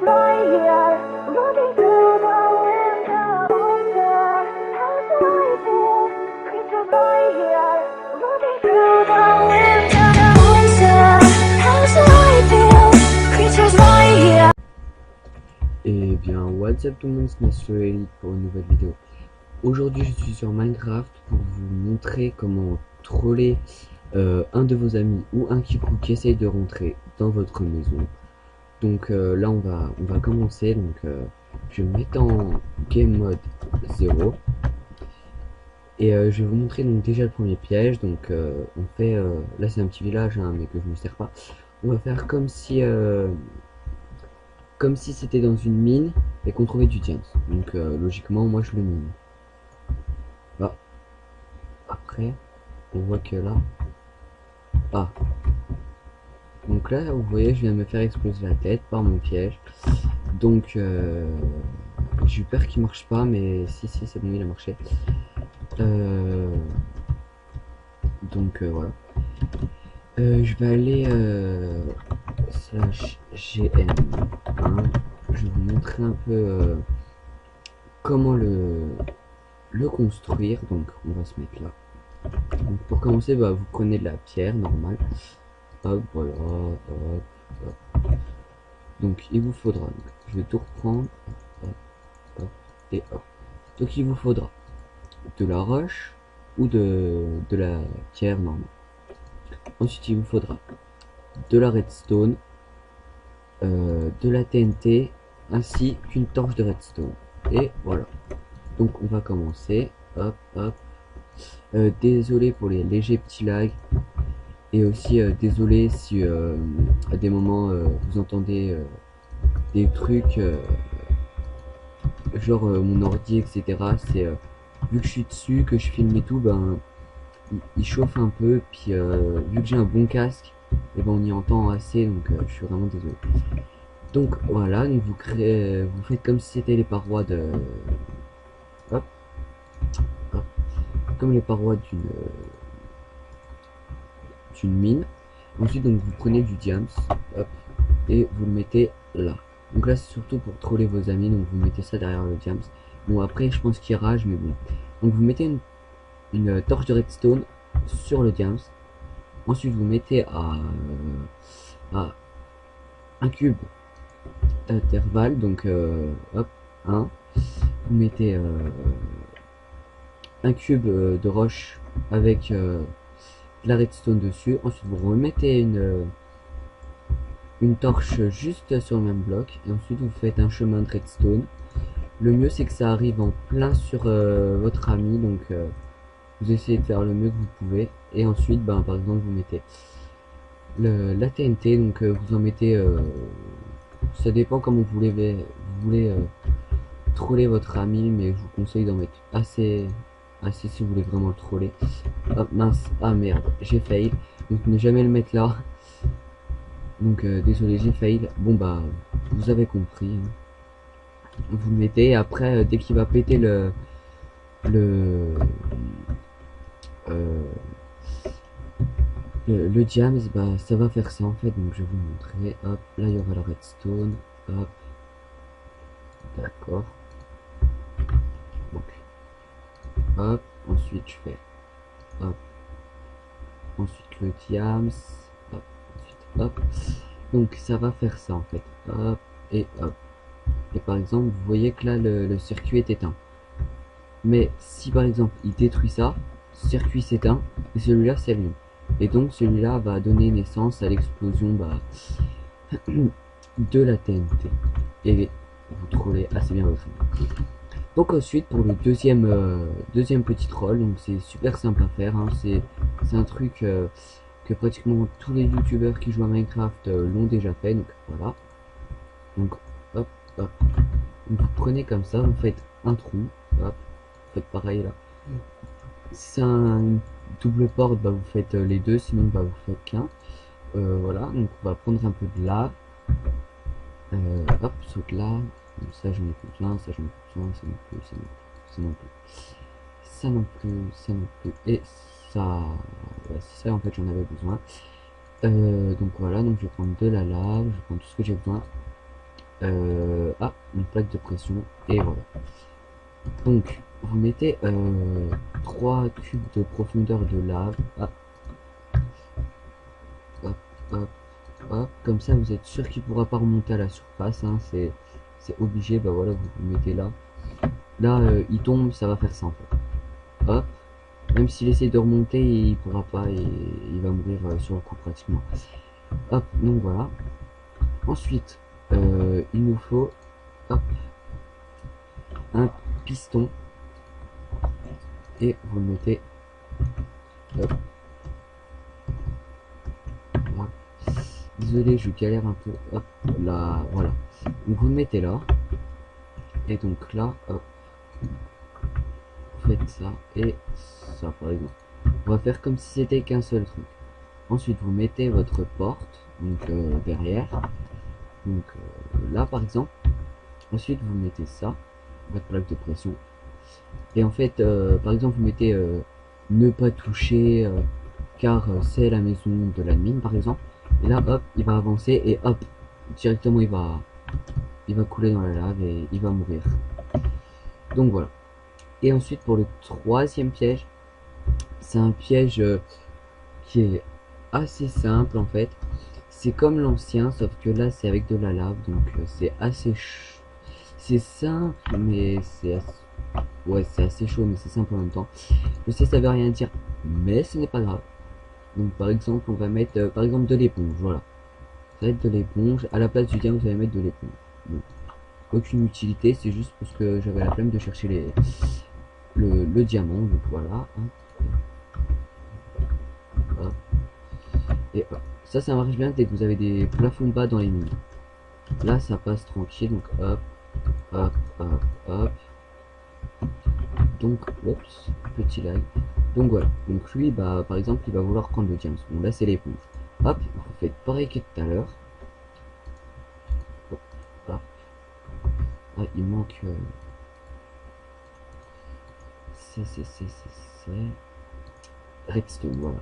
right here, looking through the window. Wonder how do I feel? Creatures right here, looking through the window. Wonder how do I feel? Creatures right here. Et bien, what's up tout le monde, c'est Master Elite pour une nouvelle vidéo. Aujourd'hui, je suis sur Minecraft pour vous montrer comment troller un de vos amis ou un quiproquo qui essaye de rentrer dans votre maison. Donc là, on va commencer. Donc, je vais me mettre en game mode 0 et je vais vous montrer donc déjà le premier piège. Donc, on fait là, c'est un petit village, hein, mais que je ne me sers pas. On va faire comme si c'était dans une mine et qu'on trouvait du diamant. Donc logiquement moi je le mine. Là. Après on voit que là. Ah. Donc là vous voyez je viens de me faire exploser la tête par mon piège. Donc j'ai eu peur qu'il marche pas, mais si c'est bon, il a marché. Donc voilà. Je vais aller /gm1. Je vais vous montrer un peu comment le construire. Donc on va se mettre là. Donc pour commencer, bah, vous prenez de la pierre normale. Hop, voilà, hop, hop. Donc il vous faudra, donc, je vais tout reprendre, hop, hop, et hop. Donc il vous faudra de la roche ou de la pierre normale. Ensuite il vous faudra de la redstone, de la TNT, ainsi qu'une torche de redstone. Et voilà. Donc on va commencer. Hop, hop. Désolé pour les légers petits lags. Et aussi désolé si à des moments vous entendez des trucs genre mon ordi, etc. C'est vu que je suis dessus, que je filme et tout, ben il chauffe un peu. Puis vu que j'ai un bon casque, et ben on y entend assez, donc je suis vraiment désolé. Donc voilà, donc vous faites comme si c'était les parois de, hop, hop, comme les parois d'une mine. Ensuite donc vous prenez du diams, hop, et vous le mettez là. Donc là c'est surtout pour troller vos amis, donc vous mettez ça derrière le diams. Bon après je pense qu'il rage, mais bon. Donc vous mettez une torche de redstone sur le diams. Ensuite vous mettez à un cube intervalle, donc hop, 1. Vous mettez un cube de roche avec de la redstone dessus. Ensuite vous remettez une torche juste sur le même bloc, et ensuite vous faites un chemin de redstone. Le mieux c'est que ça arrive en plein sur votre ami, donc vous essayez de faire le mieux que vous pouvez. Et ensuite ben, par exemple vous mettez la TNT, donc vous en mettez ça dépend comment vous voulez troller votre ami, mais je vous conseille d'en mettre assez si vous voulez vraiment le troller. Hop, mince, ah merde, j'ai fail, donc ne jamais le mettre là. Donc désolé, j'ai fail. Bon bah vous avez compris, hein. Vous le mettez, et après dès qu'il va péter le diams, bah ça va faire ça en fait. Donc je vais vous montrer. Hop, là il y aura la redstone. Hop, d'accord. Donc hop, ensuite je fais hop, ensuite le diams, hop, ensuite hop. Donc ça va faire ça en fait. Hop et hop. Et par exemple vous voyez que là le circuit est éteint. Mais si par exemple il détruit ça, ce circuit s'éteint et celui-là s'allume. Et donc celui-là va donner naissance à l'explosion de la TNT. Et vous trollez assez bien votre ami. Donc ensuite pour le deuxième petit troll, donc c'est super simple à faire, hein. C'est un truc que pratiquement tous les youtubeurs qui jouent à Minecraft l'ont déjà fait. Donc voilà. Donc hop, hop. Donc, vous prenez comme ça, vous faites un trou, hop, vous faites pareil là. Si c'est un double porte, bah vous faites les deux, sinon bah vous faites qu'un. Voilà, donc on va prendre un peu de lave. Hop, saute là. Ça j'en ai plus besoin, ça j'en ai plus besoin, ça non plus, ça non plus, ça non plus, ça non plus, ça non plus, et ça, ouais, c'est ça en fait j'en avais besoin. Donc voilà, donc je vais prendre de la lave, je vais prendre tout ce que j'ai besoin. une plaque de pression, et voilà. Donc, vous mettez 3 cubes de profondeur de lave. Hop, hop, hop. Comme ça, vous êtes sûr qu'il ne pourra pas remonter à la surface. Hein, c'est obligé. Bah voilà, vous le mettez là. Là, il tombe, ça va faire ça en fait. Hop. Même s'il essaie de remonter, il pourra pas et il va mourir sur le coup pratiquement. Hop, donc voilà. Ensuite, il nous faut hop, un piston et vous le mettez hop, là. Désolé, je galère un peu. Hop, là, voilà. Donc vous le mettez là. Et donc là, hop, vous faites ça et ça par exemple. On va faire comme si c'était qu'un seul truc. Ensuite, vous mettez votre porte, donc derrière. Donc là par exemple. Ensuite, vous mettez ça, votre plaque de pression. Et en fait, par exemple, vous mettez ne pas toucher, car c'est la maison de l'admin, par exemple. Et là, hop, il va avancer et hop, directement il va couler dans la lave et il va mourir. Donc voilà. Et ensuite, pour le troisième piège, c'est un piège qui est assez simple en fait. C'est comme l'ancien, sauf que là, c'est avec de la lave, donc c'est assez c'est simple, mais c'est assez... ouais, c'est assez chaud, mais c'est simple en même temps. Je sais, ça veut rien dire, mais ce n'est pas grave. Donc, par exemple, on va mettre, par exemple, de l'éponge. Voilà, ça va être de l'éponge. À la place du diamant, vous allez mettre de l'éponge. Bon, aucune utilité, c'est juste parce que j'avais la flemme de chercher le diamant. Donc voilà. Hop. Et hop. Ça marche bien dès que vous avez des plafonds bas dans les mines. Là, ça passe tranquille. Donc hop, hop, hop, hop. Donc, oups, petit lag. Donc voilà. Donc lui, bah, par exemple, il va vouloir prendre le diamant. Bon, là, c'est l'éponge. Hop, vous faites pareil que tout à l'heure. Hop, hop. Ah, il manque... c'est... redstone, voilà.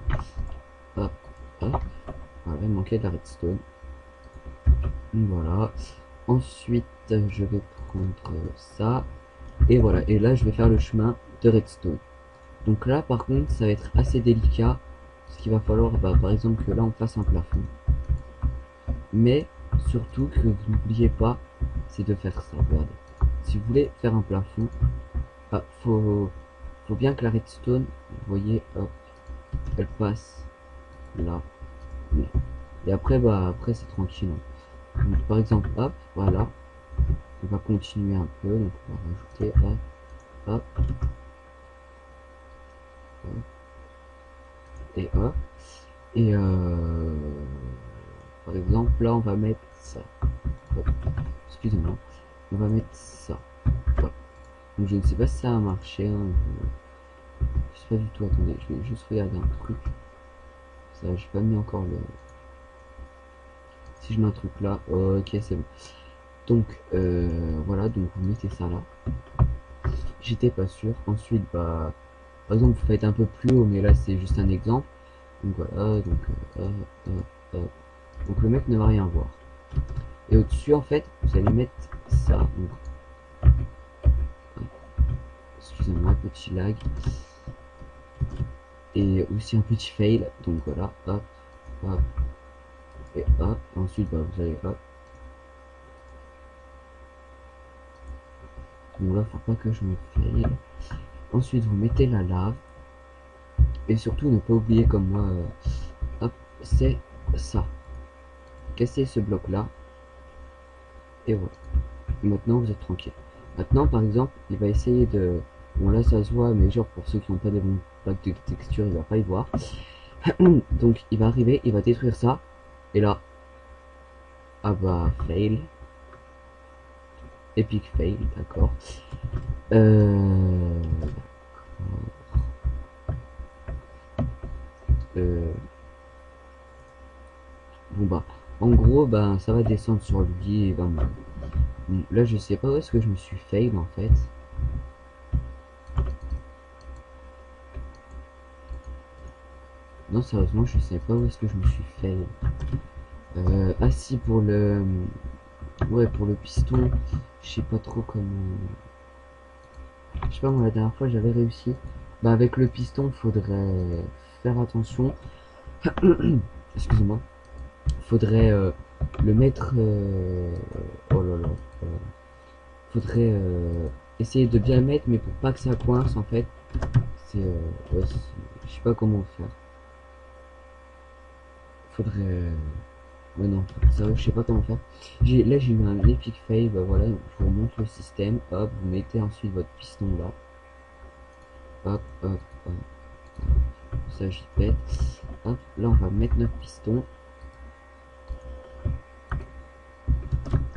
Hop, hop. Voilà, il manquait de la redstone. Voilà. Ensuite, je vais prendre ça. Et voilà. Et là, je vais faire le chemin de redstone. Donc là, par contre, ça va être assez délicat. Parce qu'il va falloir, bah, par exemple, que là, on fasse un plafond. Mais, surtout, que vous n'oubliez pas, c'est de faire ça. Regardez. Si vous voulez faire un plafond, bah, faut bien que la redstone, vous voyez, hop, elle passe là. Là. Et après, bah, après, c'est tranquille. Donc, par exemple, hop, voilà. On va continuer un peu. Donc, on va rajouter, hop, hop. Et hop. Et par exemple, là, on va mettre ça. Excusez-moi. On va mettre ça. Voilà. Donc, je ne sais pas si ça a marché. Hein. Je sais pas du tout. Attendez, je vais juste regarder un truc. Ça, j'ai pas mis encore le... Si je mets un truc là, ok, c'est bon. Donc, voilà, donc vous mettez ça là. J'étais pas sûr. Ensuite, bah, par exemple, vous faites un peu plus haut, mais là, c'est juste un exemple. Donc voilà, donc le mec ne va rien voir. Et au-dessus, en fait, vous allez mettre ça. Donc, excusez-moi, petit lag. Et aussi un petit fail. Donc voilà, hop, hop, et hop. Ensuite, bah, vous allez hop. Bon là, faut pas que je me fail. Ensuite, vous mettez la lave. Et surtout, ne pas oublier comme moi, hop, c'est ça. Cassez ce bloc là. Et voilà. Et maintenant, vous êtes tranquille. Maintenant, par exemple, il va essayer de... Bon là, ça se voit, mais genre pour ceux qui n'ont pas des bons packs de texture, il va pas y voir. Donc, il va arriver, il va détruire ça. Et là... Ah bah, fail. Epic fail, d'accord. Bon bah, en gros, bah, ça va descendre sur lui et va mourir. Bon, là, je sais pas où est-ce que je me suis fail en fait. Non, sérieusement, je sais pas où est-ce que je me suis fail. Ah si, pour le... Ouais, pour le piston, je sais pas trop comment. Je sais pas, moi la dernière fois j'avais réussi. Bah avec le piston, faudrait faire attention. Excusez-moi. Faudrait le mettre. Oh là là. Faudrait essayer de bien le mettre, mais pour pas que ça coince en fait. C'est. Ouais, je sais pas comment faire. Faudrait. Ouais, non, ça, je sais pas comment faire. Là, j'ai eu un epic fail. Bah voilà, je vous montre le système. Hop, vous mettez ensuite votre piston là. Hop, hop, hop. Ça, j'y pète. Hop, là, on va mettre notre piston.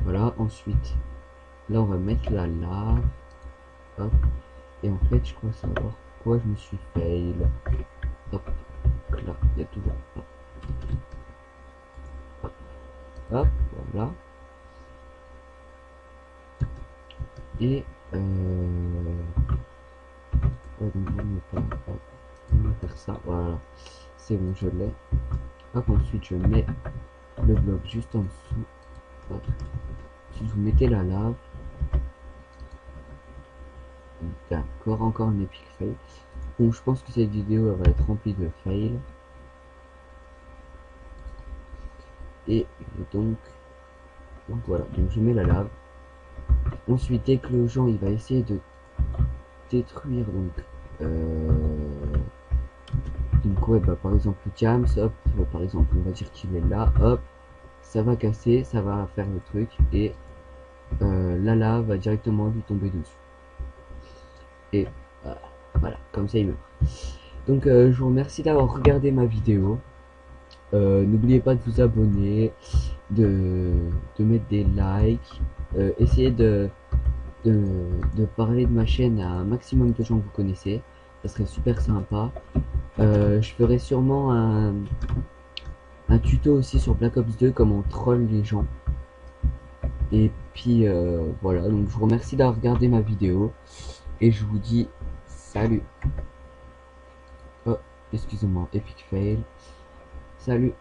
Voilà, ensuite, là, on va mettre la lave. Hop, et en fait, je crois savoir pourquoi je me suis fail. Hop, là, il y a toujours. Hop, hop, voilà. Et ouais, donc on va faire ça. Voilà, c'est bon, je l'ai. Hop, ensuite, je mets le bloc juste en dessous. Hop. Ensuite, vous mettez la lave. D'accord, encore un epic fail. Bon, je pense que cette vidéo elle va être remplie de fails. Et donc voilà, donc je mets la lave. Ensuite, dès que le gens il va essayer de détruire donc ouais, bah par exemple le James, hop, par exemple on va dire qu'il est là, hop, ça va casser, ça va faire le truc et la lave va directement lui tomber dessus. Et voilà, comme ça il meurt. Donc je vous remercie d'avoir regardé ma vidéo. N'oubliez pas de vous abonner, de mettre des likes, essayez de parler de ma chaîne à un maximum de gens que vous connaissez, ça serait super sympa. Je ferai sûrement un tuto aussi sur Black Ops 2, comment on troll les gens. Et puis voilà, donc je vous remercie d'avoir regardé ma vidéo et je vous dis salut. Oh, excusez-moi, epic fail. Salut.